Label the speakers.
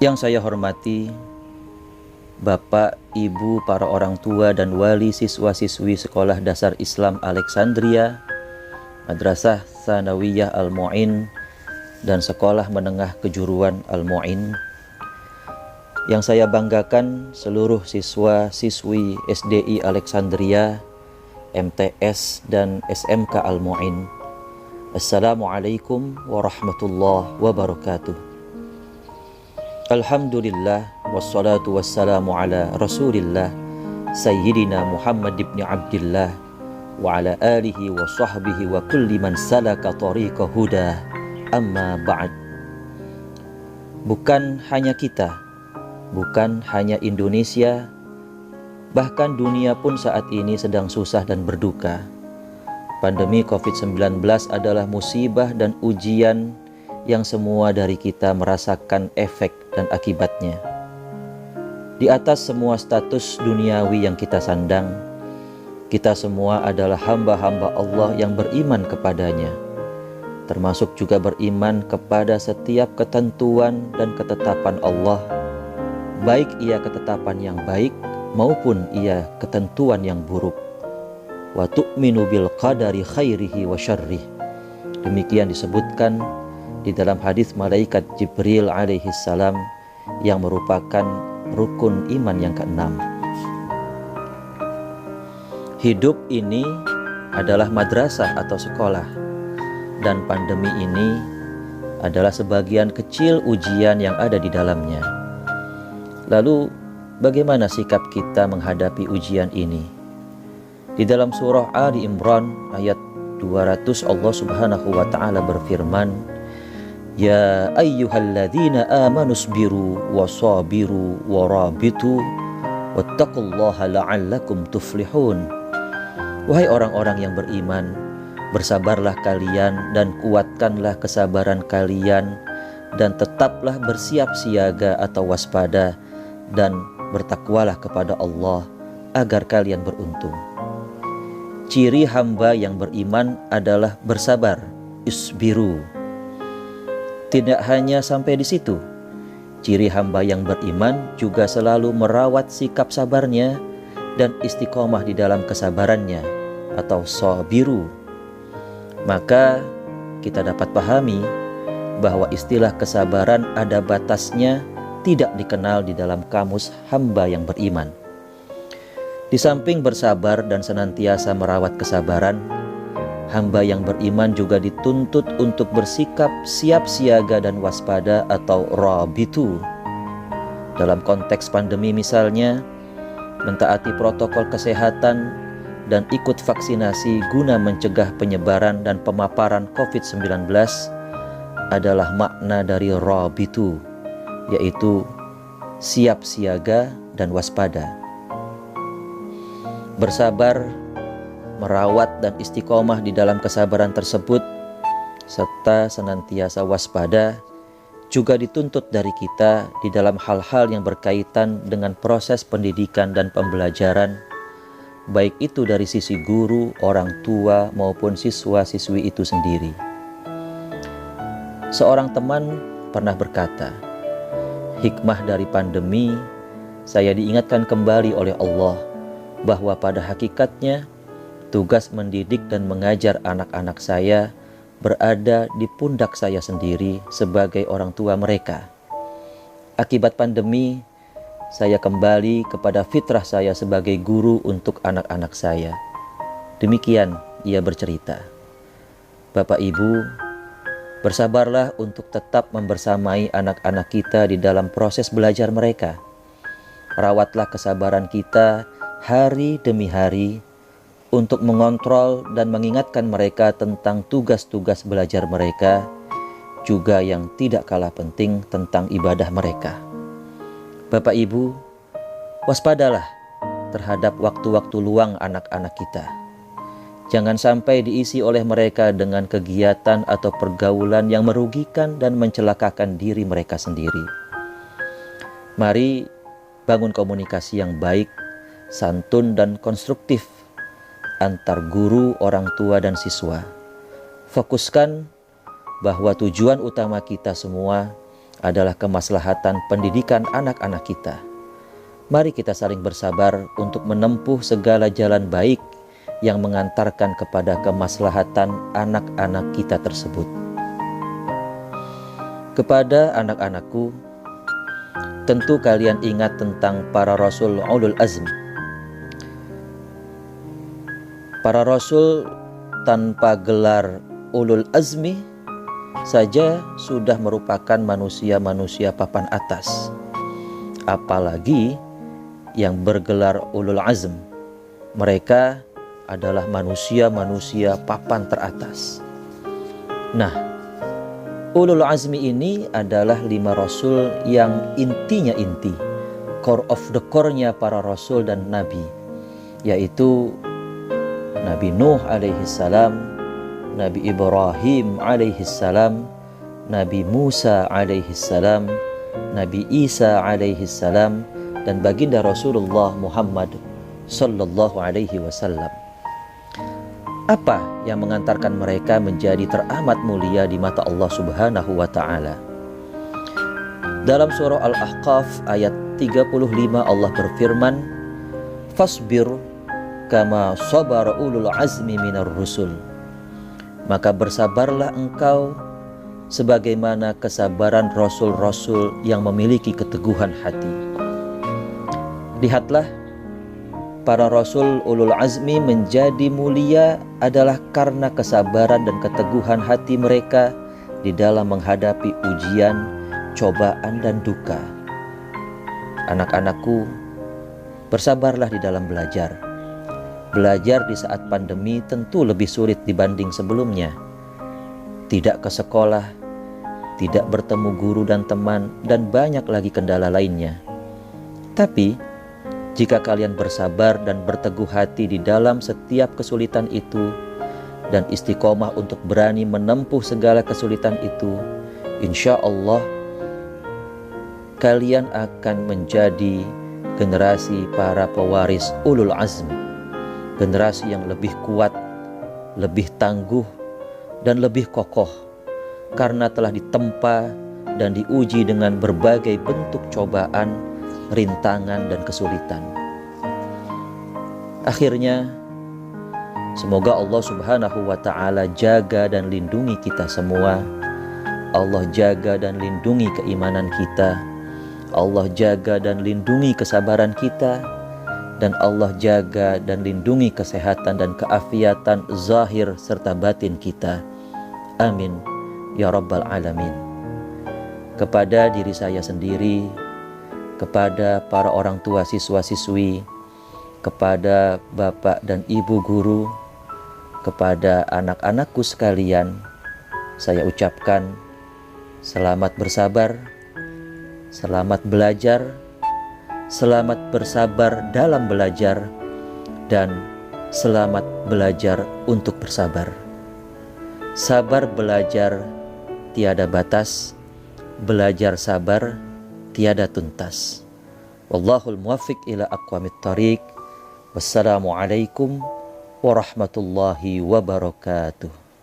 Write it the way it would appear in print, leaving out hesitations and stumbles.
Speaker 1: Yang saya hormati Bapak, Ibu, para orang tua dan wali siswa-siswi Sekolah Dasar Islam Alexandria, Madrasah Tsanawiyah Al-Mu'in, dan Sekolah Menengah Kejuruan Al-Mu'in. Yang saya banggakan seluruh siswa-siswi SDI Alexandria, MTS, dan SMK Al-Mu'in. Assalamualaikum warahmatullahi wabarakatuh. Alhamdulillah, wassalatu wassalamu ala rasulillah Sayyidina Muhammad ibn Abdillah wa ala alihi wa sahbihi wa kulli man salaka tariqa huda, amma ba'd. Bukan hanya kita, bukan hanya Indonesia, bahkan dunia pun saat ini sedang susah dan berduka. Pandemi COVID-19 adalah musibah dan ujian yang semua dari kita merasakan efek dan akibatnya. Di atas semua status duniawi yang kita sandang, kita semua adalah hamba-hamba Allah yang beriman kepadanya, termasuk juga beriman kepada setiap ketentuan dan ketetapan Allah, baik ia ketetapan yang baik maupun ia ketentuan yang buruk. Wa tu'minu bil qadari khairihi wa syarrih. Demikian disebutkan di dalam hadis malaikat Jibril alaihi salam yang merupakan rukun iman yang keenam. Hidup ini adalah madrasah atau sekolah, dan pandemi ini adalah sebagian kecil ujian yang ada di dalamnya. Lalu bagaimana sikap kita menghadapi ujian ini? Di dalam surah Ali Imran ayat 200 Allah Subhanahu wa taala berfirman, Ya ayyuhalladzina amanu sabiru wasabiru warabitu wattaqullaha la'allakum tuflihun. Wahai orang-orang yang beriman, bersabarlah kalian dan kuatkanlah kesabaran kalian, dan tetaplah bersiap siaga atau waspada, dan bertakwalah kepada Allah agar kalian beruntung. Ciri hamba yang beriman adalah bersabar, isbiru. Tidak hanya sampai di situ, ciri hamba yang beriman juga selalu merawat sikap sabarnya dan istiqomah di dalam kesabarannya atau sabiru. Maka kita dapat pahami bahwa istilah kesabaran ada batasnya, tidak dikenal di dalam kamus hamba yang beriman. Di samping bersabar dan senantiasa merawat kesabaran, hamba yang beriman juga dituntut untuk bersikap siap siaga dan waspada atau rabitu. Dalam konteks pandemi misalnya, mentaati protokol kesehatan dan ikut vaksinasi guna mencegah penyebaran dan pemaparan COVID-19 adalah makna dari rabitu, yaitu siap siaga dan waspada. Bersabar, merawat dan istiqomah di dalam kesabaran tersebut, serta senantiasa waspada juga dituntut dari kita di dalam hal-hal yang berkaitan dengan proses pendidikan dan pembelajaran, baik itu dari sisi guru, orang tua, maupun siswa-siswi itu sendiri. Seorang teman pernah berkata, hikmah dari pandemi, saya diingatkan kembali oleh Allah bahwa pada hakikatnya tugas mendidik dan mengajar anak-anak saya berada di pundak saya sendiri sebagai orang tua mereka. Akibat pandemi, saya kembali kepada fitrah saya sebagai guru untuk anak-anak saya. Demikian ia bercerita. Bapak Ibu, bersabarlah untuk tetap membersamai anak-anak kita di dalam proses belajar mereka. Rawatlah kesabaran kita hari demi hari untuk mengontrol dan mengingatkan mereka tentang tugas-tugas belajar mereka, juga yang tidak kalah penting tentang ibadah mereka. Bapak Ibu, waspadalah terhadap waktu-waktu luang anak-anak kita. Jangan sampai diisi oleh mereka dengan kegiatan atau pergaulan yang merugikan dan mencelakakan diri mereka sendiri. Mari bangun komunikasi yang baik, santun dan konstruktif antar guru, orang tua, dan siswa. Fokuskan bahwa tujuan utama kita semua adalah kemaslahatan pendidikan anak-anak kita. Mari kita saling bersabar untuk menempuh segala jalan baik yang mengantarkan kepada kemaslahatan anak-anak kita tersebut. Kepada anak-anakku, tentu kalian ingat tentang para rasul ulul azm. Para rasul tanpa gelar ulul azmi saja sudah merupakan manusia-manusia papan atas. Apalagi yang bergelar ulul azm, mereka adalah manusia-manusia papan teratas. Nah, ulul azmi ini adalah 5 rasul yang intinya inti, core of the core-nya para rasul dan nabi, yaitu Nabi Nuh alaihi salam, Nabi Ibrahim alaihi salam, Nabi Musa alaihi salam, Nabi Isa alaihi salam, dan baginda Rasulullah Muhammad sallallahu alaihi wasallam. Apa yang mengantarkan mereka menjadi teramat mulia di mata Allah Subhanahu wa taala? Dalam surah Al-Ahqaf ayat 35 Allah berfirman, "Fasbir kama sabara ulul azmi minar rusul." Maka bersabarlah engkau sebagaimana kesabaran rasul-rasul yang memiliki keteguhan hati. Lihatlah, para rasul ulul azmi menjadi mulia adalah karena kesabaran dan keteguhan hati mereka di dalam menghadapi ujian, cobaan, dan duka. Anak-anakku, bersabarlah di dalam belajar. Belajar di saat pandemi tentu lebih sulit dibanding sebelumnya. Tidak ke sekolah, tidak bertemu guru dan teman, dan banyak lagi kendala lainnya. Tapi, jika kalian bersabar dan berteguh hati di dalam setiap kesulitan itu, dan istiqomah untuk berani menempuh segala kesulitan itu, insya Allah kalian akan menjadi generasi para pewaris ulul azmi. Generasi yang lebih kuat, lebih tangguh, dan lebih kokoh karena telah ditempa dan diuji dengan berbagai bentuk cobaan, rintangan, dan kesulitan. Akhirnya, semoga Allah Subhanahu wa taala jaga dan lindungi kita semua. Allah jaga dan lindungi keimanan kita. Allah jaga dan lindungi kesabaran kita. Dan Allah jaga dan lindungi kesehatan dan keafiatan zahir serta batin kita. Amin ya rabbal alamin. Kepada diri saya sendiri, kepada para orang tua siswa-siswi, kepada bapak dan ibu guru, kepada anak-anakku sekalian, saya ucapkan selamat bersabar, selamat belajar, selamat bersabar dalam belajar, dan selamat belajar untuk bersabar. Sabar belajar tiada batas, belajar sabar tiada tuntas. Wallahul muwaffiq ila aqwamit thariq. Wassalamualaikum warahmatullahi wabarakatuh.